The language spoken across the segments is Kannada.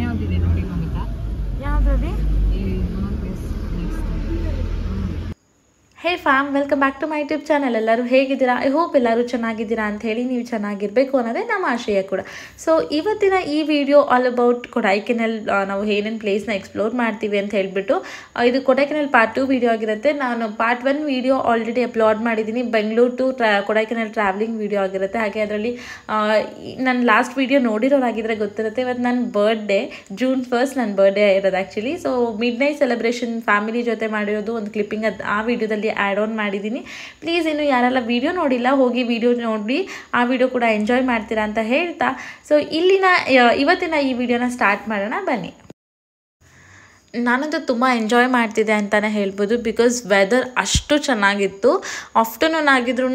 ಇನ್ಯಾವುದಿದೆ ನೋಡಿ ಮಮಿತಾ? ಯಾವುದ್ರಲ್ಲಿ? Hey fam, welcome back to my YouTube channel. ಎಲ್ಲರೂ ಹೇಗಿದ್ದೀರಾ? ಐ ಹೋಪ್ ಎಲ್ಲರೂ ಚೆನ್ನಾಗಿದ್ದೀರಾ ಅಂತ ಹೇಳಿ, ನೀವು ಚೆನ್ನಾಗಿರಬೇಕು ಅನ್ನೋದೇ ನಮ್ಮ ಆಶಯ ಕೂಡ. ಸೊ ಇವತ್ತಿನ ಈ ವಿಡಿಯೋ ಆಲ್ ಅಬೌಟ್ ಕೊಡೈಕೆನಲ್. ನಾವು ಏನೇನು ಪ್ಲೇಸ್ನ ಎಕ್ಸ್ಪ್ಲೋರ್ ಮಾಡ್ತೀವಿ ಅಂತ ಹೇಳಿಬಿಟ್ಟು, ಇದು ಕೊಡೈಕೆನಲ್ ಪಾರ್ಟ್ 2 ವಿಡಿಯೋ ಆಗಿರುತ್ತೆ. ನಾನು ಪಾರ್ಟ್ 1 ವಿಡಿಯೋ ಆಲ್ರೆಡಿ ಅಪ್ಲೋಡ್ ಮಾಡಿದ್ದೀನಿ, Bengaluru to Kodaikanal travelling video ಆಗಿರುತ್ತೆ. ಹಾಗೆ ಅದರಲ್ಲಿ ನಾನು ಲಾಸ್ಟ್ ವಿಡಿಯೋ ನೋಡಿರೋರಾಗಿದ್ದರೆ ಗೊತ್ತಿರುತ್ತೆ. ಇವತ್ತು ನನ್ನ ಬರ್ಡೇ, June 1 ನನ್ನ ಬರ್ಡೇ ಇರೋದು actually. So mid night celebration family ಜೊತೆ ಮಾಡಿರೋದು ಒಂದು ಕ್ಲಿಪ್ಪಿಂಗ್ ಆ ವಿಡಿಯೋದಲ್ಲಿ ಆ್ಯಡ್ ಆನ್ ಮಾಡಿದ್ದೀನಿ. ಪ್ಲೀಸ್ ಇನ್ನು ಯಾರೆಲ್ಲ ವಿಡಿಯೋ ನೋಡಿಲ್ಲ, ಹೋಗಿ ವಿಡಿಯೋ ನೋಡಿ, ಆ ವಿಡಿಯೋ ಕೂಡ ಎಂಜಾಯ್ ಮಾಡ್ತೀರಾ ಅಂತ ಹೇಳ್ತಾ, ಸೊ ಇವತ್ತಿನ ಈ ವಿಡಿಯೋನ ಸ್ಟಾರ್ಟ್ ಮಾಡೋಣ ಬನ್ನಿ. ನಾನಂತೂ ತುಂಬ ಎಂಜಾಯ್ ಮಾಡ್ತಿದ್ದೆ ಅಂತಲೇ ಹೇಳ್ಬೋದು. ಬಿಕಾಸ್ ವೆದರ್ ಅಷ್ಟು ಚೆನ್ನಾಗಿತ್ತು. ಆಫ್ಟರ್ನೂನ್ ಆಗಿದ್ರೂ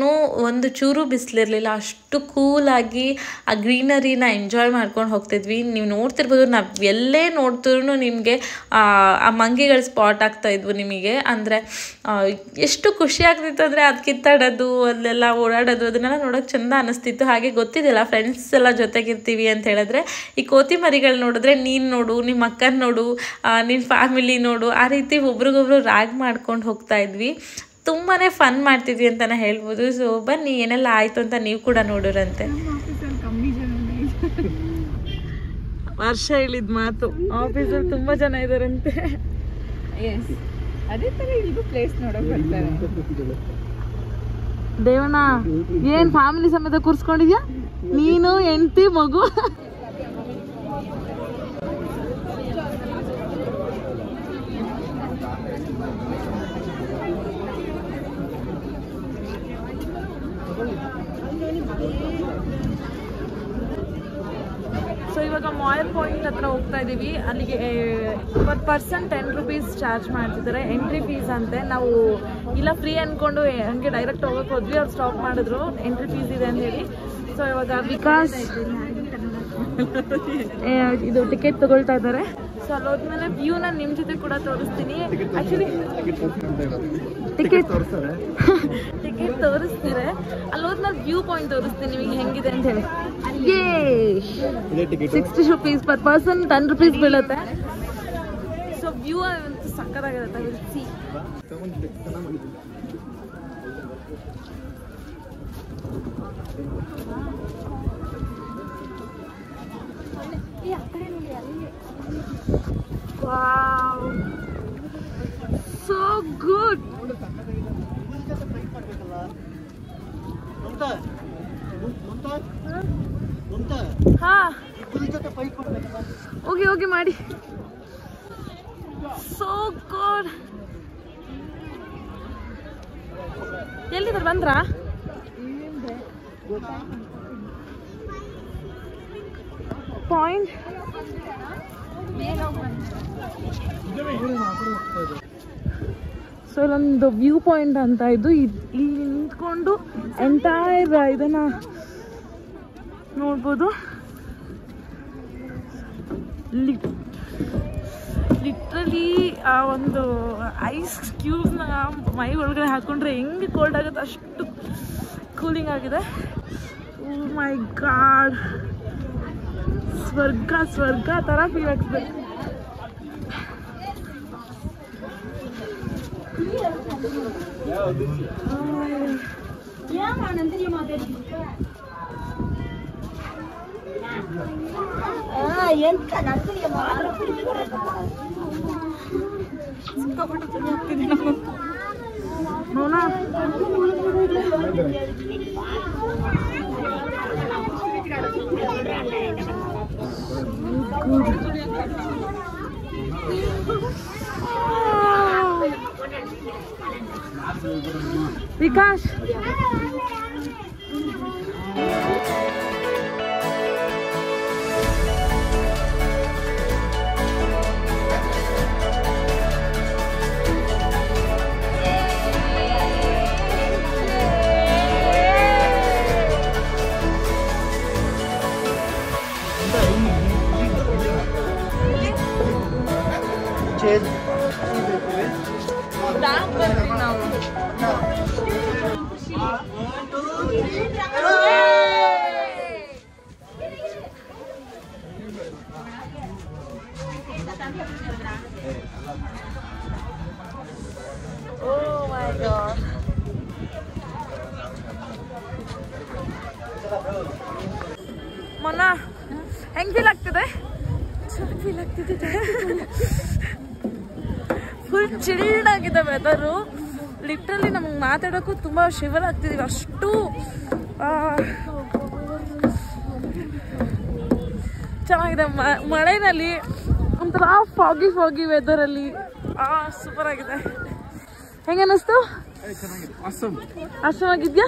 ಒಂದು ಚೂರು ಬಿಸಿಲಿರಲಿಲ್ಲ, ಅಷ್ಟು ಕೂಲಾಗಿ ಆ ಗ್ರೀನರಿನ ಎಂಜಾಯ್ ಮಾಡ್ಕೊಂಡು ಹೋಗ್ತಿದ್ವಿ. ನೀವು ನೋಡ್ತಿರ್ಬೋದು, ನಾವು ಎಲ್ಲೇ ನೋಡ್ತಿದ್ರು ನಿಮಗೆ ಆ ಮಂಗಿಗಳ ಸ್ಪಾಟ್ ಆಗ್ತಾಯಿದ್ವು ನಿಮಗೆ. ಅಂದರೆ ಎಷ್ಟು ಖುಷಿ ಆಗ್ತಿತ್ತು ಅಂದರೆ ಅದು ಕಿತ್ತಾಡೋದು, ಅಲ್ಲೆಲ್ಲ ಓಡಾಡೋದು, ಅದನ್ನೆಲ್ಲ ನೋಡೋಕೆ ಚೆಂದ ಅನ್ನಿಸ್ತಿತ್ತು. ಹಾಗೆ ಗೊತ್ತಿದ್ದಿಲ್ಲ, ಫ್ರೆಂಡ್ಸ್ ಎಲ್ಲ ಜೊತೆಗಿರ್ತೀವಿ ಅಂತ ಹೇಳಿದ್ರೆ, ಈ ಕೋತಿ ಮರಿಗಳು ನೋಡಿದ್ರೆ ನೀನು ನೋಡು, ನಿಮ್ಮ ಅಕ್ಕನ ನೋಡು, ನಿನ್ನ ಫ್ಯಾಮಿಲಿ ನೋಡು, ಆ ರೀತಿ ಒಬ್ರಿಗೊಬ್ರು ರ್ಯಾಗ್ ಮಾಡ್ಕೊಂಡು ಹೋಗ್ತಾ ಇದ್ವಿ. ತುಂಬಾ ಫನ್ ಮಾಡ್ತಿದ್ವಿ ಅಂತಲೇ ಹೇಳ್ಬೋದು. ಸೊ ಬನ್ನಿ, ಏನೆಲ್ಲ ಆಯಿತು ಅಂತ ನೀವು ಕೂಡ ನೋಡೋರಂತೆ. ವರ್ಷ ಹೇಳಿದ ಮಾತು, ಆಫೀಸಲ್ಲಿ ತುಂಬ ಜನ ಇದ್ದಾರಂತೆ. ಅದೇ ಥರ ಇಲ್ಲಿಗೂ ಪ್ಲೇಸ್ ನೋಡೋಕೆ ಬರ್ತಾರೆ. ದೇವಣ್ಣ, ಏನು ಫ್ಯಾಮಿಲಿ ಸಮೇತ ಕೂರಿಸ್ಕೊಂಡಿದ್ಯಾ ನೀನು, ಹೆಂಡತಿ, ಮಗು? ಸೊ ಇವಾಗ ಮಾಯಲ್ ಪಾಯಿಂಟ್ ಹತ್ರ ಹೋಗ್ತಾ ಇದ್ದೀವಿ. ಅಲ್ಲಿಗೆ ಪರ್ ಪರ್ಸನ್ 10 ರೂಪೀಸ್ ಚಾರ್ಜ್ ಮಾಡ್ತಿದ್ದಾರೆ, ಎಂಟ್ರಿ ಫೀಸ್ ಅಂತೆ. ನಾವು ಇಲ್ಲ ಫ್ರೀ ಅಂದ್ಕೊಂಡು ಹಂಗೆ ಡೈರೆಕ್ಟ್ ಹೋಗೋಕೆ ಹೋದ್ವಿ, ಅವ್ರು ಸ್ಟಾಪ್ ಮಾಡಿದ್ರು ಎಂಟ್ರಿ ಫೀಸ್ ಇದೆ ಅಂತ ಹೇಳಿ. ಸೊ ಇವಾಗ ವಿಕಾಸ್ ಇದು ಟಿಕೆಟ್ ತಗೊಳ್ತಾ ಇದ್ದಾರೆ. ಸೊ ಅಲ್ಲಿ ಹೋದ್ಮೇಲೆ ವ್ಯೂನ ನಿಮ್ಮ ಜೊತೆ ಕೂಡ ತೋರಿಸ್ತೀನಿ. ಆ್ಯಕ್ಚುಲಿ ಟಿಕೆಟ್ ತೋರಿಸ್ತಾರೆ, ಅಲ್ಲಿ ಹೋದ್ಮೇಲೆ ವ್ಯೂ ಪಾಯಿಂಟ್ ತೋರಿಸ್ತೀನಿ ನಿಮಗೆ ಹೆಂಗಿದೆ ಅಂತ ಹೇಳಿ. 60 ರೂಪೀಸ್ ಪರ್ ಪರ್ಸನ್, 10 ರೂಪೀಸ್ ಬೀಳುತ್ತೆ. ಸೊ ವ್ಯೂ ಅಂತೂ ಸಕ್ಕತ್ತಾಗಿರುತ್ತೆ. Wow, so good. ಹಾ, ಹೋಗಿ ಮಾಡಿ. So good. ಎಲ್ಲಿದ್ದಾರೆ, ಬಂದ್ರಾ? ಪಾಯಿಂಟ್ ಸೊ ಇಲ್ಲೊಂದು ವ್ಯೂ ಪಾಯಿಂಟ್ ಅಂತ ಇದ್ದು, ಇಲ್ಲಿ ನಿಂತ್ಕೊಂಡು ಎಂಟೈರ್ ಇದನ್ನ ನೋಡ್ಬೋದು. ಲಿಟ್ರಲಿ ಆ ಒಂದು ಐಸ್ ಕ್ಯೂಬ್ಸ್ನ ಮೈ ಒಳಗಡೆ ಹಾಕೊಂಡ್ರೆ ಹೆಂಗೆ ಕೋಲ್ಡ್ ಆಗುತ್ತೆ ಅಷ್ಟು ಕೂಲಿಂಗ್ ಆಗಿದೆ. ಓ ಮೈ ಗಾಡ್, ಸ್ವರ್ಗ ಥರ ಫೀಲ್ ಆಗ್ತದೆ. ನೋನಾ ವಿಕಾಸ್ ನಾವು ಫುಲ್ ಚಿಲ್ಡ್ ಆಗಿದೆ ವೆದರು. ಲಿಟ್ರಲಿ ನಮ್ಗೆ ಮಾತಾಡೋಕ್ಕೂ ತುಂಬ ಶಿವರ್ ಆಗ್ತಿದೀವಿ, ಅಷ್ಟು ಚೆನ್ನಾಗಿದೆ. ಮಳೆನಲ್ಲಿ ಒಂಥರ ಫಾಗಿ ವೆದರಲ್ಲಿ ಸೂಪರ್ ಆಗಿದೆ. ಹೆಂಗ ಅನ್ನಿಸ್ತು? ಆಗಿದ್ಯಾ?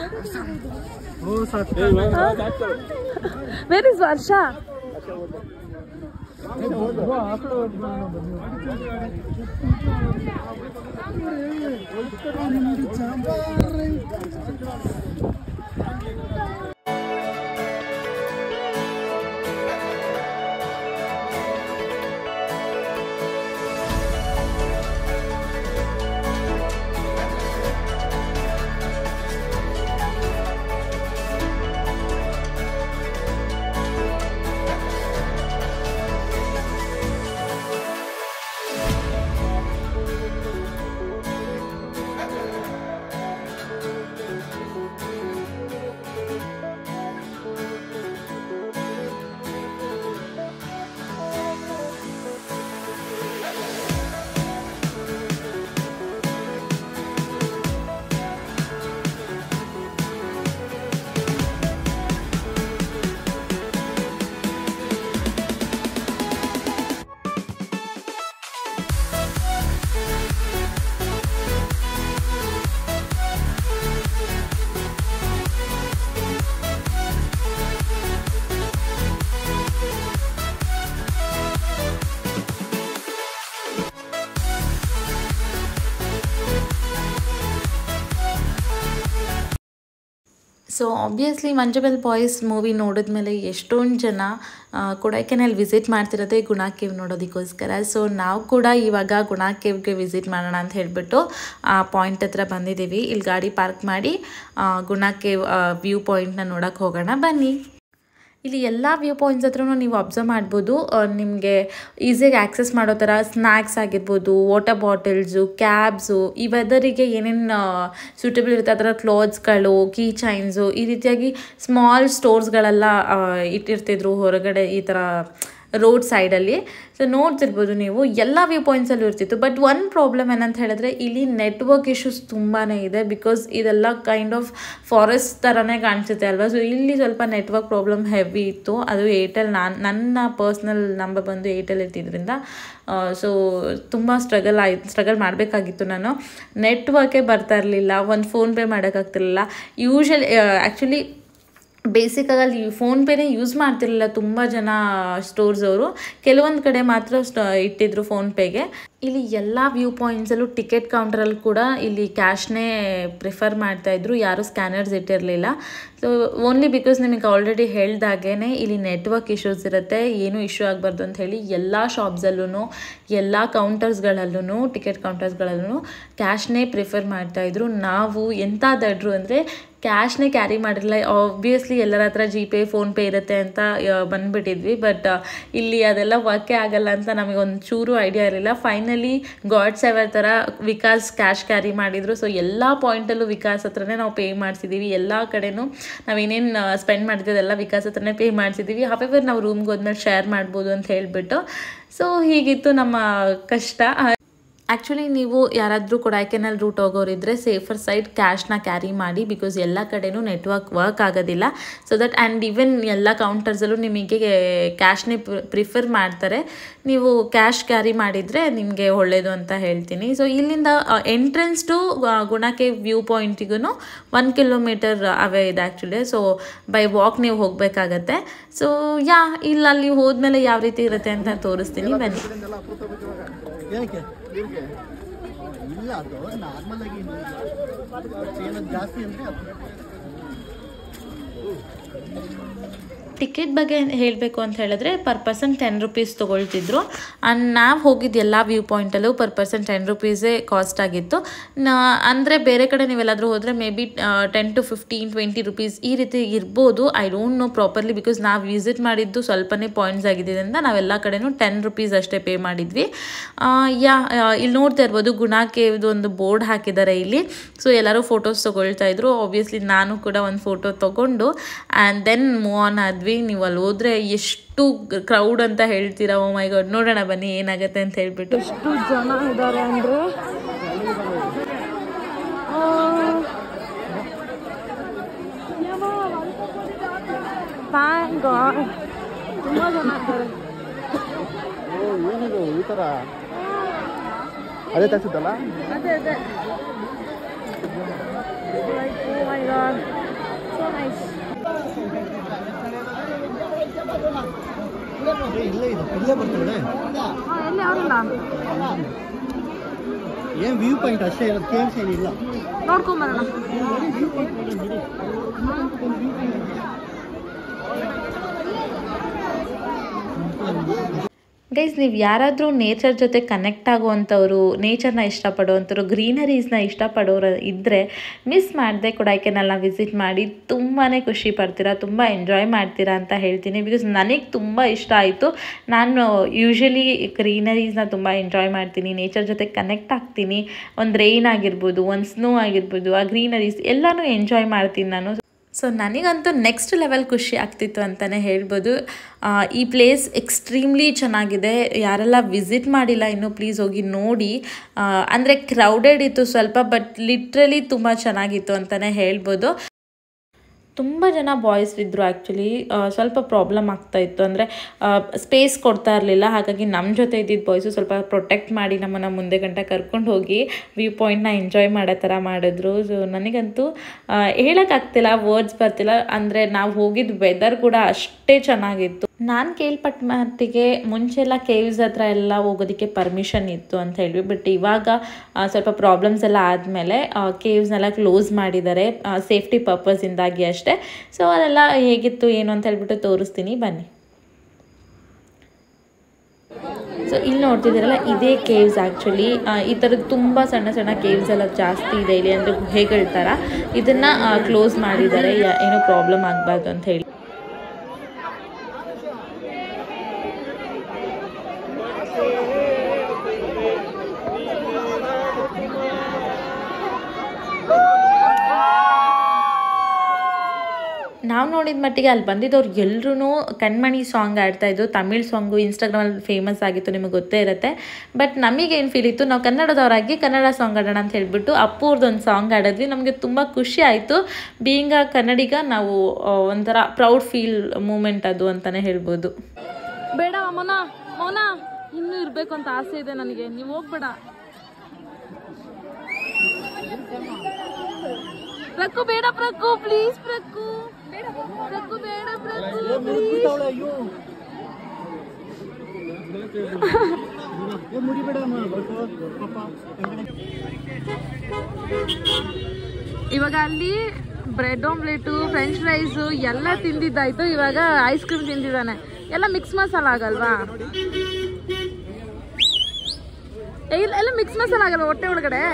ವೇರ್ ಇಸ್ ವರ್ಷ? ಸೊ ಆಬ್ವಿಯಸ್ಲಿ ಮಂಜುಬೆಲ್ ಬಾಯ್ಸ್ ಮೂವಿ ನೋಡಿದ್ಮೇಲೆ ಎಷ್ಟೊಂದು ಜನ ಕೊಡೈಕೆನಾಲ್ ವಿಸಿಟ್ ಮಾಡ್ತಿರೋದೇ ಗುಣಾ ಕೇವ್ ನೋಡೋದಕ್ಕೋಸ್ಕರ. ಸೊ ನಾವು ಕೂಡ ಇವಾಗ ಗುಣಾ ಕೇವ್ಗೆ ವಿಸಿಟ್ ಮಾಡೋಣ ಅಂತ ಹೇಳಿಬಿಟ್ಟು ಆ ಪಾಯಿಂಟ್ ಹತ್ರ ಬಂದಿದ್ದೀವಿ. ಇಲ್ಲಿ ಗಾಡಿ ಪಾರ್ಕ್ ಮಾಡಿ ಗುಣಾ ಕೇವ್ ವ್ಯೂ ಪಾಯಿಂಟ್ನ ನೋಡೋಕ್ಕೆ ಹೋಗೋಣ ಬನ್ನಿ. ಇಲ್ಲಿ ಎಲ್ಲ ವ್ಯೂ ಪಾಯಿಂಟ್ಸ್ ಹತ್ರನೂ ನೀವು ಅಬ್ಸರ್ವ್ ಮಾಡ್ಬೋದು, ನಿಮಗೆ ಈಸಿಯಾಗಿ ಆ್ಯಕ್ಸೆಸ್ ಮಾಡೋ ಥರ ಸ್ನ್ಯಾಕ್ಸ್ ಆಗಿರ್ಬೋದು, ವಾಟರ್ ಬಾಟಲ್ಸು, ಕ್ಯಾಬ್ಸು, ಈ ವೆದರಿಗೆ ಏನೇನು ಸೂಟಬಲ್ ಇರುತ್ತೆ ಆ ಥರ ಕ್ಲಾತ್ಸ್ಗಳು, ಕೀ ಚೈನ್ಸು, ಈ ರೀತಿಯಾಗಿ ಸ್ಮಾಲ್ ಸ್ಟೋರ್ಸ್ಗಳೆಲ್ಲ ಇಟ್ಟಿರ್ತಿದ್ರು ಹೊರಗಡೆ ಈ ಥರ ರೋಡ್ ಸೈಡಲ್ಲಿ. ಸೊ ನೋಡ್ತಿರ್ಬೋದು ನೀವು ಎಲ್ಲ ವ್ಯೂ ಪಾಯಿಂಟ್ಸಲ್ಲೂ ಇರ್ತಿತ್ತು. ಬಟ್ ಒಂದು ಪ್ರಾಬ್ಲಮ್ ಏನಂತ ಹೇಳಿದ್ರೆ ಇಲ್ಲಿ ನೆಟ್ವರ್ಕ್ ಇಶ್ಯೂಸ್ ತುಂಬಾ ಇದೆ. ಬಿಕಾಸ್ ಇದೆಲ್ಲ ಕೈಂಡ್ ಆಫ್ ಫಾರೆಸ್ಟ್ ಥರನೇ ಕಾಣಿಸುತ್ತೆ ಅಲ್ವಾ. ಸೊ ಇಲ್ಲಿ ಸ್ವಲ್ಪ ನೆಟ್ವರ್ಕ್ ಪ್ರಾಬ್ಲಮ್ ಹೆವಿ ಇತ್ತು. ಅದು ಏರ್ಟೆಲ್, ನನ್ನ ಪರ್ಸ್ನಲ್ ನಂಬರ್ ಬಂದು ಏರ್ಟೆಲ್ ಇರ್ತಿದ್ರಿಂದ ಸೊ ತುಂಬ ಸ್ಟ್ರಗಲ್ ಮಾಡಬೇಕಾಗಿತ್ತು. ನಾನು ನೆಟ್ವರ್ಕೇ ಬರ್ತಾ ಇರಲಿಲ್ಲ, ಒಂದು ಫೋನ್ಪೇ ಮಾಡೋಕ್ಕಾಗ್ತಿರ್ಲಿಲ್ಲ. ಆ್ಯಕ್ಚುಲಿ ಬೇಸಿಕಾಗಿ ಫೋನ್ಪೇನೇ ಯೂಸ್ ಮಾಡ್ತಿರಲಿಲ್ಲ ತುಂಬ ಜನ ಸ್ಟೋರ್ಸ್ ಅವರು, ಕೆಲವೊಂದು ಕಡೆ ಮಾತ್ರ ಇಟ್ಟಿದ್ರು ಫೋನ್ಪೇಗೆ. ಇಲ್ಲಿ ಎಲ್ಲ ವ್ಯೂ ಪಾಯಿಂಟ್ಸಲ್ಲೂ ಟಿಕೆಟ್ ಕೌಂಟ್ರಲ್ಲಿ ಕೂಡ ಇಲ್ಲಿ ಕ್ಯಾಶ್ನೇ ಪ್ರಿಫರ್ ಮಾಡ್ತಾಯಿದ್ರು, ಯಾರೂ ಸ್ಕ್ಯಾನರ್ಸ್ ಇಟ್ಟಿರಲಿಲ್ಲ. ಸೊ ಓನ್ಲಿ ಬಿಕಾಸ್ ನಿಮಗೆ ಆಲ್ರೆಡಿ ಹೇಳ್ದಾಗೇ ಇಲ್ಲಿ ನೆಟ್ವರ್ಕ್ ಇಶ್ಯೂಸ್ ಇರುತ್ತೆ, ಏನೂ ಇಶ್ಯೂ ಆಗಬಾರ್ದು ಅಂತ ಹೇಳಿ ಎಲ್ಲ ಶಾಪ್ಸಲ್ಲೂ ಎಲ್ಲ ಕೌಂಟರ್ಸ್ಗಳಲ್ಲೂ ಟಿಕೆಟ್ ಕೌಂಟರ್ಸ್ಗಳಲ್ಲೂ ಕ್ಯಾಶ್ನೇ ಪ್ರಿಫರ್ ಮಾಡ್ತಾಯಿದ್ರು. ನಾವು ಎಂಥ ದಡ್ರು ಅಂದರೆ ಕ್ಯಾಶ್ನೇ ಕ್ಯಾರಿ ಮಾಡಿರಲಿಲ್ಲ. ಆಬ್ವಿಯಸ್ಲಿ ಎಲ್ಲರ ಹತ್ರ ಜಿಪೇ ಫೋನ್ಪೇ ಇರುತ್ತೆ ಅಂತ ಬಂದುಬಿಟ್ಟಿದ್ವಿ. ಬಟ್ ಇಲ್ಲಿ ಅದೆಲ್ಲ ವರ್ಕೇ ಆಗಲ್ಲ ಅಂತ ನಮಗೆ ಒಂದು ಚೂರು ಐಡಿಯಾ ಇರಲಿಲ್ಲ. ಫೈನಲಿ ಗಾಡ್ ಸೇವರ್ ಥರ ವಿಕಾಸ್ ಕ್ಯಾಶ್ ಕ್ಯಾರಿ ಮಾಡಿದರು. ಸೊ ಎಲ್ಲ ಪಾಯಿಂಟಲ್ಲೂ ವಿಕಾಸ್ ಹತ್ರನೇ ನಾವು ಪೇ ಮಾಡಿಸಿದ್ದೀವಿ. ಎಲ್ಲ ಕಡೆನೂ ನಾವೇನೇನು ಸ್ಪೆಂಡ್ ಮಾಡಿದ್ದೀವಿ ಅದೆಲ್ಲ ವಿಕಾಸ್ ಹತ್ರನೇ ಪೇ ಮಾಡಿಸಿದ್ದೀವಿ. ಹವೆವರ್ ನಾವು ರೂಮ್ಗೆ ಹೋದ್ಮೇಲೆ ಶೇರ್ ಮಾಡ್ಬೋದು ಅಂತ ಹೇಳಿಬಿಟ್ಟು. ಸೊ ಹೀಗಿತ್ತು ನಮ್ಮ ಕಷ್ಟ. ಆ್ಯಕ್ಚುಲಿ ನೀವು ಯಾರಾದರೂ ಕೊಡೈಕೆನಾಲ್ ರೂಟ್ ಹೋಗೋರಿದ್ದರೆ ಸೇಫರ್ ಸೈಡ್ ಕ್ಯಾಶ್ನ ಕ್ಯಾರಿ ಮಾಡಿ, ಬಿಕಾಸ್ ಎಲ್ಲ ಕಡೆನೂ ನೆಟ್ವರ್ಕ್ ವರ್ಕ್ ಆಗೋದಿಲ್ಲ. ಸೊ ದಟ್ ಆ್ಯಂಡ್ ಈವನ್ ಎಲ್ಲ ಕೌಂಟರ್ಸಲ್ಲೂ ನಿಮಗೆ ಕ್ಯಾಶ್ನೇ ಪ್ರಿಫರ್ ಮಾಡ್ತಾರೆ. ನೀವು ಕ್ಯಾಶ್ ಕ್ಯಾರಿ ಮಾಡಿದರೆ ನಿಮಗೆ ಒಳ್ಳೆಯದು ಅಂತ ಹೇಳ್ತೀನಿ. ಸೊ ಇಲ್ಲಿಂದ ಎಂಟ್ರೆನ್ಸ್ ಟು ಗುಣಾ ಕೇವ್ ವ್ಯೂ ಪಾಯಿಂಟಿಗೂ 1 ಕಿಲೋಮೀಟರ್ ಅವೇ ಇದೆ ಆ್ಯಕ್ಚುಲಿ. ಸೊ ಬೈ ವಾಕ್ ನೀವು ಹೋಗಬೇಕಾಗತ್ತೆ. ಸೊ ಅಲ್ಲಿ ಹೋದ್ಮೇಲೆ ಯಾವ ರೀತಿ ಇರುತ್ತೆ ಅಂತ ತೋರಿಸ್ತೀನಿ ಬನ್ನಿ. ಇಲ್ಲ ಅದು ನಾರ್ಮಲ್ ಆಗಿ ಜಾಸ್ತಿ ಅಂದರೆ ಟಿಕೆಟ್ ಬಗ್ಗೆ ಹೇಳಬೇಕು ಅಂತ ಹೇಳಿದ್ರೆ ಪರ್ ಪರ್ಸನ್ 10 ರೂಪೀಸ್ ತೊಗೊಳ್ತಿದ್ರು. ಆ್ಯಂಡ್ ನಾವು ಹೋಗಿದ್ದು ಎಲ್ಲ ವ್ಯೂ ಪಾಯಿಂಟಲ್ಲೂ ಪರ್ ಪರ್ಸನ್ 10 ರೂಪೀಸೇ ಕಾಸ್ಟ್ ಆಗಿತ್ತು. ಅಂದರೆ ಬೇರೆ ಕಡೆ ನೀವೆಲ್ಲಾದರೂ ಹೋದರೆ ಮೇ ಬಿ 10 to 15, 20 ರೂಪೀಸ್ ಈ ರೀತಿ ಇರ್ಬೋದು. I don't know properly, because ನಾವು ವಿಸಿಟ್ ಮಾಡಿದ್ದು ಸ್ವಲ್ಪನೇ ಪಾಯಿಂಟ್ಸ್ ಆಗಿದ್ದರಿಂದ ನಾವೆಲ್ಲ ಕಡೆನೂ 10 ರೂಪೀಸ್ ಅಷ್ಟೇ ಪೇ ಮಾಡಿದ್ವಿ. ಇಲ್ಲಿ ನೋಡ್ತಾ ಇರ್ಬೋದು ಗುಣಾ ಕೇವ್ದು ಒಂದು ಬೋರ್ಡ್ ಹಾಕಿದ್ದಾರೆ ಇಲ್ಲಿ. ಸೊ ಎಲ್ಲರೂ ಫೋಟೋಸ್ ತೊಗೊಳ್ತಾ ಇದ್ರು. ಆಬ್ವಿಯಸ್ಲಿ ನಾನು ಕೂಡ ಒಂದು ಫೋಟೋ ತೊಗೊಂಡು ಆ್ಯಂಡ್ ದೆನ್ ಮೂವ್ ಆನ್ ಆದ್ವಿ ಮಾಡಿದ್ವಿ. ನೀವು ಅಲ್ಲಿ ಹೋದರೆ ಎಷ್ಟು ಕ್ರೌಡ್ ಅಂತ ಹೇಳ್ತೀರಾ. ಓ ಮೈ ಗಾಡ್, ನೋಡೋಣ ಬನ್ನಿ ಏನಾಗುತ್ತೆ ಅಂತ ಹೇಳ್ಬಿಟ್ಟು. ಎಷ್ಟು ಜನ ಇದ್ದಾರೆ ಅಂದರೆ ಥ್ಯಾಂಕ್ ಗಾಡ್, ತುಂಬ ಜನ ಇದ್ದಾರೆ. ಏನಿದು ಈ ಥರ ಅದೇ ತರಿಸಿದ್ದಲ್ಲ? ಅದೇ ಓ ಮೈ ಗಾಡ್, ಸೋ ನೈಸ್. ಇಲ್ಲೇ ಇದೆ, ಇಲ್ಲೇ ಬರ್ತಾರೆ. ಎಲ್ಲಿ ಅವರಿಲ್ಲ, ಏನು ವ್ಯೂ ಪಾಯಿಂಟ್ ಅಷ್ಟೇ ಇರೋದು, ಕೇಮ್ಸ್ ಏನಿಲ್ಲ. ನೋಡ್ಕೊಂಬರೋಣ. ಗೈಸ್, ನೀವು ಯಾರಾದರೂ ನೇಚರ್ ಜೊತೆ ಕನೆಕ್ಟ್ ಆಗುವಂಥವ್ರು, ನೇಚರ್ನ ಇಷ್ಟಪಡುವಂಥವ್ರು, ಗ್ರೀನರೀಸ್ನ ಇಷ್ಟಪಡೋರು ಇದ್ದರೆ ಮಿಸ್ ಮಾಡದೆ ಕೊಡೈಕೆನಾಲ್ನ ವಿಸಿಟ್ ಮಾಡಿ ತುಂಬಾ ಖುಷಿ ಪಡ್ತೀರಾ, ತುಂಬ ಎಂಜಾಯ್ ಮಾಡ್ತೀರಾ ಅಂತ ಹೇಳ್ತೀನಿ. ಬಿಕಾಸ್ ನನಗೆ ತುಂಬ ಇಷ್ಟ ಆಯಿತು. ನಾನು ಯೂಶ್ವಲಿ ಗ್ರೀನರೀಸ್ನ ತುಂಬ ಎಂಜಾಯ್ ಮಾಡ್ತೀನಿ, ನೇಚರ್ ಜೊತೆ ಕನೆಕ್ಟ್ ಆಗ್ತೀನಿ. ಒಂದು ರೈನ್ ಆಗಿರ್ಬೋದು, ಒಂದು ಸ್ನೋ ಆಗಿರ್ಬೋದು, ಆ ಗ್ರೀನರೀಸ್ ಎಲ್ಲನೂ ಎಂಜಾಯ್ ಮಾಡ್ತೀನಿ ನಾನು. ಸೊ ನನಗಂತೂ ನೆಕ್ಸ್ಟ್ ಲೆವೆಲ್ ಖುಷಿ ಆಗ್ತಿತ್ತು ಅಂತಲೇ ಹೇಳ್ಬೋದು. ಈ ಪ್ಲೇಸ್ ಎಕ್ಸ್ಟ್ರೀಮ್ಲಿ ಚೆನ್ನಾಗಿದೆ. ಯಾರೆಲ್ಲ ವಿಸಿಟ್ ಮಾಡಿಲ್ಲ ಇನ್ನೂ ಪ್ಲೀಸ್ ಹೋಗಿ ನೋಡಿ. ಅಂದರೆ ಕ್ರೌಡೆಡ್ ಇತ್ತು ಸ್ವಲ್ಪ, ಬಟ್ ಲಿಟ್ರಲಿ ತುಂಬ ಚೆನ್ನಾಗಿತ್ತು ಅಂತಲೇ ಹೇಳ್ಬೋದು. ತುಂಬ ಜನ ಬಾಯ್ಸ್ ಇದ್ದರು. ಆ್ಯಕ್ಚುಲಿ ಸ್ವಲ್ಪ ಪ್ರಾಬ್ಲಮ್ ಆಗ್ತಾಯಿತ್ತು, ಅಂದರೆ ಸ್ಪೇಸ್ ಕೊಡ್ತಾ ಇರಲಿಲ್ಲ. ಹಾಗಾಗಿ ನಮ್ಮ ಜೊತೆ ಇದ್ದಿದ್ದು ಬಾಯ್ಸು ಸ್ವಲ್ಪ ಪ್ರೊಟೆಕ್ಟ್ ಮಾಡಿ ನಮ್ಮನ್ನು ಮುಂದೆ ಗಂಟ ಕರ್ಕೊಂಡು ಹೋಗಿ ವ್ಯೂ ಪಾಯಿಂಟ್ನ ಎಂಜಾಯ್ ಮಾಡೋ ಥರ ಮಾಡಿದ್ರು. ಸೊ ನನಗಂತೂ ಹೇಳೋಕ್ಕಾಗ್ತಿಲ್ಲ, ವರ್ಡ್ಸ್ ಬರ್ತಿಲ್ಲ. ಅಂದರೆ ನಾವು ಹೋಗಿದ್ದು ವೆದರ್ ಕೂಡ ಅಷ್ಟೇ ಚೆನ್ನಾಗಿತ್ತು. ನಾನು ಕೇಳ್ಪಟ್ಟ ಮಟ್ಟಿಗೆ ಮುಂಚೆಲ್ಲ ಕೇವ್ಸ್ ಹತ್ರ ಎಲ್ಲ ಹೋಗೋದಕ್ಕೆ ಪರ್ಮಿಷನ್ ಇತ್ತು ಅಂತ ಹೇಳಿ, ಬಟ್ ಇವಾಗ ಸ್ವಲ್ಪ ಪ್ರಾಬ್ಲಮ್ಸ್ ಎಲ್ಲ ಆದಮೇಲೆ ಕೇವ್ಸ್ನೆಲ್ಲ ಕ್ಲೋಸ್ ಮಾಡಿದ್ದಾರೆ ಸೇಫ್ಟಿ ಪರ್ಪಸಿಂದಾಗಿ ಅಷ್ಟೇ. ಸೊ ಅದೆಲ್ಲ ಹೇಗಿತ್ತು ಏನು ಅಂತ ಹೇಳ್ಬಿಟ್ಟು ತೋರಿಸ್ತೀನಿ ಬನ್ನಿ. ಸೊ ಇಲ್ಲಿ ನೋಡ್ತಿದ್ದೀರಲ್ಲ, ಇದೇ ಕೇವ್ಸ್ ಆ್ಯಕ್ಚುಲಿ. ಈ ಥರದ್ದು ತುಂಬ ಸಣ್ಣ ಸಣ್ಣ ಕೇವ್ಸ್ ಎಲ್ಲ ಜಾಸ್ತಿ ಇದೆ ಇಲ್ಲಿ, ಅಂದರೆ ಗುಹೆಗಳ ಥರ. ಇದನ್ನು ಕ್ಲೋಸ್ ಮಾಡಿದ್ದಾರೆ, ಏನೋ ಪ್ರಾಬ್ಲಮ್ ಆಗಬಾರ್ದು ಅಂತ ಹೇಳಿ. ನಾವು ನೋಡಿದ ಮಟ್ಟಿಗೆ ಅಲ್ಲಿ ಬಂದಿದ್ದವ್ರು ಎಲ್ಲರೂ ಕಣ್ಮಣಿ ಸಾಂಗ್ ಆಡ್ತಾಯಿದ್ರು. ತಮಿಳ್ ಸಾಂಗು ಇನ್ಸ್ಟಾಗ್ರಾಮಲ್ಲಿ ಫೇಮಸ್ ಆಗಿತ್ತು, ನಿಮಗೆ ಗೊತ್ತೇ ಇರುತ್ತೆ. ಬಟ್ ನಮಗೇನು ಫೀಲ್ ಇತ್ತು, ನಾವು ಕನ್ನಡದವರಾಗಿ ಕನ್ನಡ ಸಾಂಗ್ ಆಡೋಣ ಅಂತ ಹೇಳ್ಬಿಟ್ಟು ಅಪ್ಪು ಅವ್ರದ್ದೊಂದು ಸಾಂಗ್ ಆಡಿದ್ವಿ. ನಮಗೆ ತುಂಬ ಖುಷಿ ಆಯಿತು. ಬೀಯಿಂಗ್ ಅ ಕನ್ನಡಿಗ ನಾವು ಒಂಥರ ಪ್ರೌಡ್ ಫೀಲ್ ಮೂಮೆಂಟ್ ಅದು ಅಂತಲೇ ಹೇಳ್ಬೋದು. ಬೇಡ ಮೌನ ಇನ್ನೂ ಇರಬೇಕು ಅಂತ ಆಸೆ ಇದೆ ನನಗೆ, ನೀವು ಹೋಗ್ಬೇಡ. ಪ್ರಕ್ಕು ಬೇಡ, ಪ್ರಕ್ಕು ಪ್ಲೀಸ್, ಪ್ರಕ್ಕು ಬೇಡ, ಇವಾಗ ಅಲ್ಲಿ ಬ್ರೆಡ್ ಆಮ್ಲೆಟು, ಫ್ರೆಂಚ್ ಫ್ರೈಸು ಎಲ್ಲ ತಿಂದಿದ್ದಾಯ್ತು. ಇವಾಗ ಐಸ್ ಕ್ರೀಮ್ ತಿಂದಿದ್ದಾನೆ. ಎಲ್ಲ ಮಿಕ್ಸ್ ಮಸಾಲ ಆಗಲ್ವಾ? ಎಲ್ಲ ಮಿಕ್ಸ್ ಮಸಾಲ ಆಗಲ್ವಾ ಹೊಟ್ಟೆ ಒಳಗಡೆ?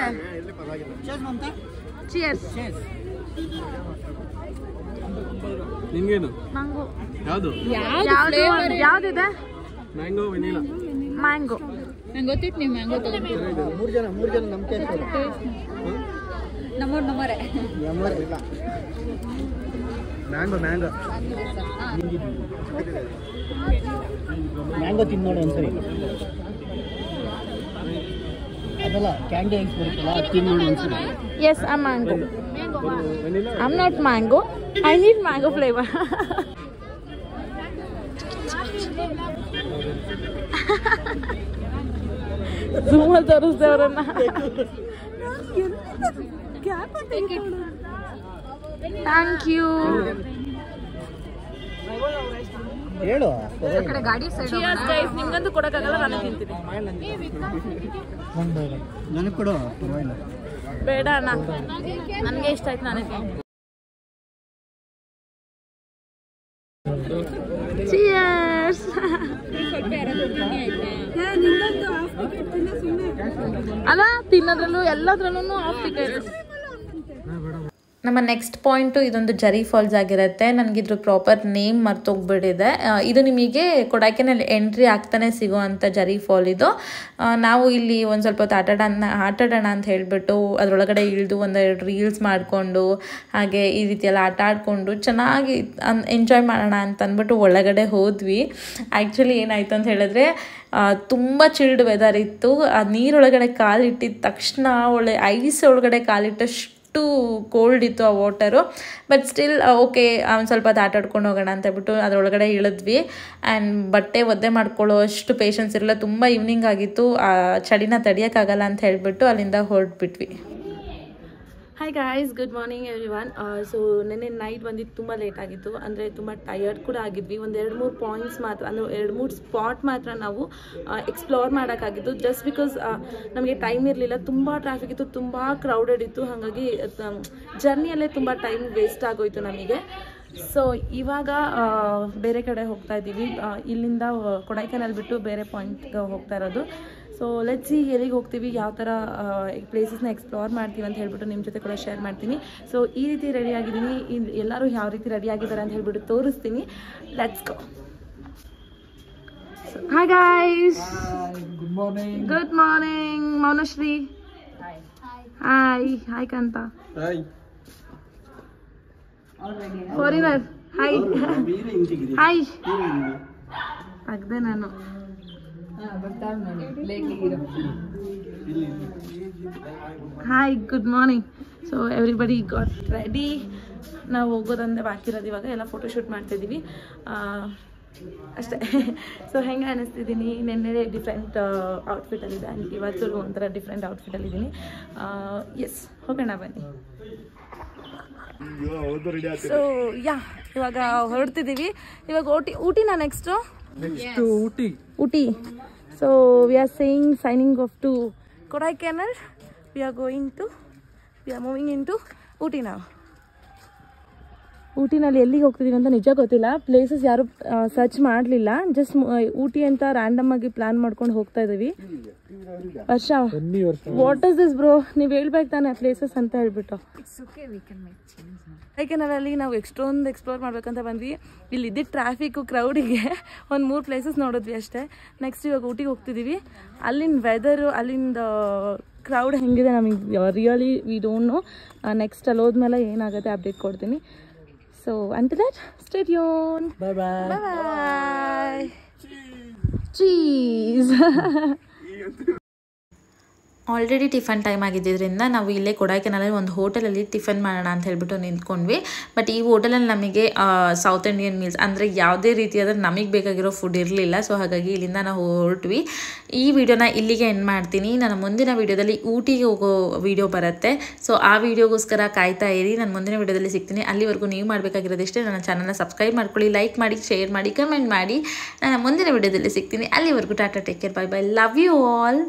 ಚಿಯರ್ಸ್. ನಿಂಗೇನು ಮ್ಯಾಂಗೋ ಯಾವ್ದಿದೆ? Mango vanilla. ಮ್ಯಾಂಗೋ ನಂಗೆ ಗೊತ್ತಿತ್ತು ನೀವು ಮ್ಯಾಂಗೋ ತಗೊಂಡು. ಮೂರು ಜನ ನಮ್ಮ ನಮ್ಮರೆ ಇಲ್ಲ ಮ್ಯಾಂಗೋ ತಿಂದು ನೋಡಿ ಒಂದ್ಸರಿ. ಅದಲ್ಲ ಕ್ಯಾಂಡಿ ಐಸ್ ಬರುತ್ತಲ್ಲ, ಅದು ತಿಂದು ನೋಡಿ ಒಂದ್ಸರಿ. Yes, I'm mango. I'm not mango. I need mango flavor. Zoom ಅಲ್ಲಿ ತೋರಿಸ್ದೆ ಅವರನ್ನ. Thank you. ಹೇಳು. ಗಾಡಿ ಸೈಡ್ Cheers guys, ನಿಮ್ಗಂತೂ ಕೊಡಕ್ಕಾಗಲ್ಲ, ನಾನೇ ತಿಂತೀನಿ. ನನಗೆ ಕೊಡು, ಪರವಾಗಿಲ್ಲ. ಬೇಡ ಅಣ್ಣ, ನನಗೆ ಇಷ್ಟ ಆಯ್ತು, ನಾನೇ ತಿಂತೀನಿ. Cheers. ಅಲ್ಲ ತಿನ್ನೋದ್ರಲ್ಲೂ ಎಲ್ಲದ್ರಲ್ಲೂ ಆಫ್ ಟಿಕೆಟ್. ನಮ್ಮ ನೆಕ್ಸ್ಟ್ ಪಾಯಿಂಟು ಇದೊಂದು ಜರಿ ಫಾಲ್ಸ್ ಆಗಿರುತ್ತೆ. ನನಗಿದ್ರ ಪ್ರಾಪರ್ ನೇಮ್ ಮರ್ತೋಗ್ಬಿಟ್ಟಿದೆ. ಇದು ನಿಮಗೆ ಕೊಡೈಕೆನಾಲ್ ಎಂಟ್ರಿ ಆಗ್ತಾನೆ ಸಿಗೋವಂಥ ಜರಿ ಫಾಲ್ ಇದು. ನಾವು ಇಲ್ಲಿ ಒಂದು ಸ್ವಲ್ಪ ಹೊತ್ತು ಆಟಾಡೋಣ ಅಂತ ಹೇಳಿಬಿಟ್ಟು ಅದರೊಳಗಡೆ ಇಳಿದು ಒಂದೆರಡು ರೀಲ್ಸ್ ಮಾಡಿಕೊಂಡು ಹಾಗೆ ಈ ರೀತಿಯೆಲ್ಲ ಆಟ ಆಡಿಕೊಂಡು ಚೆನ್ನಾಗಿ ಎಂಜಾಯ್ ಮಾಡೋಣ ಅಂತ ಅಂದ್ಬಿಟ್ಟು ಒಳಗಡೆ ಹೋದ್ವಿ. ಆ್ಯಕ್ಚುಲಿ ಏನಾಯಿತು ಅಂತ ಹೇಳಿದ್ರೆ ತುಂಬ ಚಿಲ್ಡ್ ವೆದರ್ ಇತ್ತು. ಆ ನೀರೊಳಗಡೆ ಕಾಲಿಟ್ಟಿದ ತಕ್ಷಣ ಒಳ್ಳೆ ಐಸ್ ಒಳಗಡೆ ಕಾಲಿಟ್ಟಷ್ಟು ಕೋಲ್ಡ್ ಇತ್ತು ಆ ವಾಟರು. ಬಟ್ ಸ್ಟಿಲ್ ಓಕೆ ಒಂದು ಸ್ವಲ್ಪ ಆಟ ಆಡ್ಕೊಂಡು ಹೋಗೋಣ ಅಂತ ಹೇಳ್ಬಿಟ್ಟು ಅದರೊಳಗಡೆ ಇಳಿದ್ವಿ. ಆ್ಯಂಡ್ ಬಟ್ಟೆ ಒದ್ದೆ ಮಾಡ್ಕೊಳ್ಳೋ ಅಷ್ಟು ಪೇಷನ್ಸ್ ಇರಲ್ಲ. ತುಂಬ ಈವ್ನಿಂಗ್ ಆಗಿತ್ತು, ಆ ಚಳಿನ ತಡಿಯೋಕ್ಕಾಗಲ್ಲ ಅಂತ ಹೇಳಿಬಿಟ್ಟು ಅಲ್ಲಿಂದ ಹೊರಟ್ಬಿಟ್ವಿ. Hi guys, good morning everyone. So ನೆನ್ನೆ ನೈಟ್ ಬಂದಿದ್ದು ತುಂಬ ಲೇಟ್ ಆಗಿತ್ತು, ಅಂದರೆ ತುಂಬ ಟಯರ್ಡ್ ಕೂಡ ಆಗಿದ್ವಿ. ಒಂದು 2-3 ಪಾಯಿಂಟ್ಸ್ ಮಾತ್ರ, ಅಂದರೆ 2-3 ಸ್ಪಾಟ್ ಮಾತ್ರ ನಾವು ಎಕ್ಸ್ಪ್ಲೋರ್ ಮಾಡೋಕ್ಕಾಗಿತ್ತು. ಜಸ್ಟ್ ಬಿಕಾಸ್ ನಮಗೆ ಟೈಮ್ ಇರಲಿಲ್ಲ, ತುಂಬ ಟ್ರಾಫಿಕ್ ಇತ್ತು, ತುಂಬ ಕ್ರೌಡೆಡ್ ಇತ್ತು. ಹಾಗಾಗಿ ಜರ್ನಿಯಲ್ಲೇ ತುಂಬ ಟೈಮ್ ವೇಸ್ಟ್ ಆಗೋಯಿತು ನಮಗೆ. ಸೊ ಇವಾಗ ಬೇರೆ ಕಡೆ ಹೋಗ್ತಾ ಇದ್ದೀವಿ. ಇಲ್ಲಿಂದ ಕೊಡೈಕೆನಾಲ್ ಬಿಟ್ಟು ಬೇರೆ ಪಾಯಿಂಟ್ಗೆ ಹೋಗ್ತಾ ಇರೋದು. ಸೊ ಲೆಟ್ಸ್ ಸಿ ಎಲ್ಲಿಗೆ ಹೋಗ್ತೀವಿ, ಯಾವ ಥರ ಪ್ಲೇಸಸ್ನ ಎಕ್ಸ್ಪ್ಲೋರ್ ಮಾಡ್ತೀವಿ ಅಂತ ಹೇಳ್ಬಿಟ್ಟು ನಿಮ್ಮ ಜೊತೆ ಕೂಡ ಶೇರ್ ಮಾಡ್ತೀನಿ. ಸೊ ಈ ರೀತಿ ರೆಡಿ ಆಗಿದ್ದೀನಿ, ಎಲ್ಲರೂ ಯಾವ ರೀತಿ ರೆಡಿ ಆಗಿದ್ದಾರೆ ಅಂತ ಹೇಳ್ಬಿಟ್ಟು ತೋರಿಸ್ತೀನಿ. Let's go. Hi guys, good morning. Good morning Maunashree. Hi hi Kantha. Foreigner hi hi ಅಗ್ದೆ ನಾನು. Hi good morning. So everybody got ready. ನಾವು ಹೋಗೋದಂದ್ರೆ ಬಾಕಿ ಇರೋದು, ಇವಾಗ ಎಲ್ಲ ಫೋಟೋಶೂಟ್ ಮಾಡ್ತಾಯಿದ್ದೀವಿ ಅಷ್ಟೇ. ಸೊ ಹೆಂಗೆ ಅನ್ನಿಸ್ತಿದ್ದೀನಿ, ನೆನ್ನೆ ಡಿಫ್ರೆಂಟ್ ಔಟ್ಫಿಟಲ್ಲಿದೆ ಆ್ಯಂಡ್ ಇವತ್ತು ಒಂಥರ ಡಿಫ್ರೆಂಟ್ ಔಟ್ಫಿಟಲ್ಲಿದ್ದೀನಿ. ಎಸ್, ಹೋಗೋಣ ಬನ್ನಿ. ಸೊ ಯಾ, ಇವಾಗ ಹೊರಡ್ತಿದ್ದೀವಿ. ಇವಾಗ ಊಟಿನಾ next Ooty. So we are signing off to Kodaikanal. We are moving into Ooty now. ಊಟಿನಲ್ಲಿ ಎಲ್ಲಿಗೆ ಹೋಗ್ತಿದ್ದೀವಿ ಅಂತ ನಿಜ ಗೊತ್ತಿಲ್ಲ. ಪ್ಲೇಸಸ್ ಯಾರು ಸರ್ಚ್ ಮಾಡಲಿಲ್ಲ, ಜಸ್ಟ್ ಊಟಿ ಅಂತ ರ್ಯಾಂಡಮ್ ಆಗಿ ಪ್ಲಾನ್ ಮಾಡ್ಕೊಂಡು ಹೋಗ್ತಾ ಇದ್ದೀವಿ. ವರ್ಷ ವಾಟ್ ಇಸ್ ದಿಸ್ ಬ್ರೋ, ನೀವು ಹೇಳ್ಬೇಕು ತಾನೆ ಪ್ಲೇಸಸ್ ಅಂತ ಹೇಳ್ಬಿಟ್ಟು. ಕೊಡೈಕೆನಾಲಲ್ಲಿ ನಾವು ಎಷ್ಟೊಂದು ಎಕ್ಸ್ಪ್ಲೋರ್ ಮಾಡ್ಬೇಕಂತ ಬಂದ್ವಿ. ಇಲ್ಲಿ ಇದ್ದಿದ್ದು ಟ್ರಾಫಿಕ್ಕು ಕ್ರೌಡಿಗೆ ಒಂದು 3 ಪ್ಲೇಸಸ್ ನೋಡಿದ್ವಿ ಅಷ್ಟೇ. ನೆಕ್ಸ್ಟ್ ಇವಾಗ ಊಟಿಗೆ ಹೋಗ್ತಿದ್ದೀವಿ. ಅಲ್ಲಿನ ವೆದರು, ಅಲ್ಲಿಂದ ಕ್ರೌಡ್ ಹೆಂಗಿದೆ ನಮಗೆ really we don't know. Next ಅಲ್ಲಿ ಹೋದ್ಮೇಲೆ ಏನಾಗುತ್ತೆ ಅಪ್ಡೇಟ್ ಕೊಡ್ತೀನಿ. So until that, stay tuned. Bye bye. Bye bye. Cheese. Already tiffin time ಆಗಿದ್ದರಿಂದ ನಾವು ಇಲ್ಲೇ ಕೊಡೈಕೆನಾಲಲ್ಲಿ ಒಂದು ಹೋಟೆಲಲ್ಲಿ ಟಿಫನ್ ಮಾಡೋಣ ಅಂತ ಹೇಳ್ಬಿಟ್ಟು ನಿಂತ್ಕೊಂಡ್ವಿ. ಬಟ್ ಈ ಹೋಟೆಲಲ್ಲಿ ನಮಗೆ ಸೌತ್ ಇಂಡಿಯನ್ ಮೀಲ್ಸ್ ಅಂದರೆ ಯಾವುದೇ ರೀತಿಯಾದ ನಮಗೆ ಬೇಕಾಗಿರೋ ಫುಡ್ ಇರಲಿಲ್ಲ. ಸೊ ಹಾಗಾಗಿ ಇಲ್ಲಿಂದ ನಾವು ಹೊರಟ್ವಿ. ಈ ವಿಡಿಯೋನ ಇಲ್ಲಿಗೆ ಎಂಡ್ ಮಾಡ್ತೀನಿ. ನನ್ನ ಮುಂದಿನ ವಿಡಿಯೋದಲ್ಲಿ ಊಟಿಗೆ ಹೋಗೋ ವಿಡಿಯೋ ಬರುತ್ತೆ. ಸೊ ಆ ವಿಡಿಯೋಗೋಸ್ಕರ ಕಾಯ್ತಾ ಇರಿ. ನಾನು ಮುಂದಿನ ವಿಡಿಯೋದಲ್ಲಿ ಸಿಗ್ತೀನಿ. ಅಲ್ಲಿವರೆಗೂ ನೀವು ಮಾಡಬೇಕಾಗಿರೋದಿಷ್ಟೇ, ನನ್ನ ಚಾನಲ್ನ ಸಬ್ಸ್ಕ್ರೈಬ್ ಮಾಡ್ಕೊಳ್ಳಿ, ಲೈಕ್ ಮಾಡಿ, ಶೇರ್ ಮಾಡಿ, ಕಮೆಂಟ್ ಮಾಡಿ. ನಾನು ಮುಂದಿನ ವಿಡಿಯೋದಲ್ಲಿ ಸಿಗ್ತೀನಿ. ಅಲ್ಲಿವರೆಗೂ tata, take care, bye bye, love you all.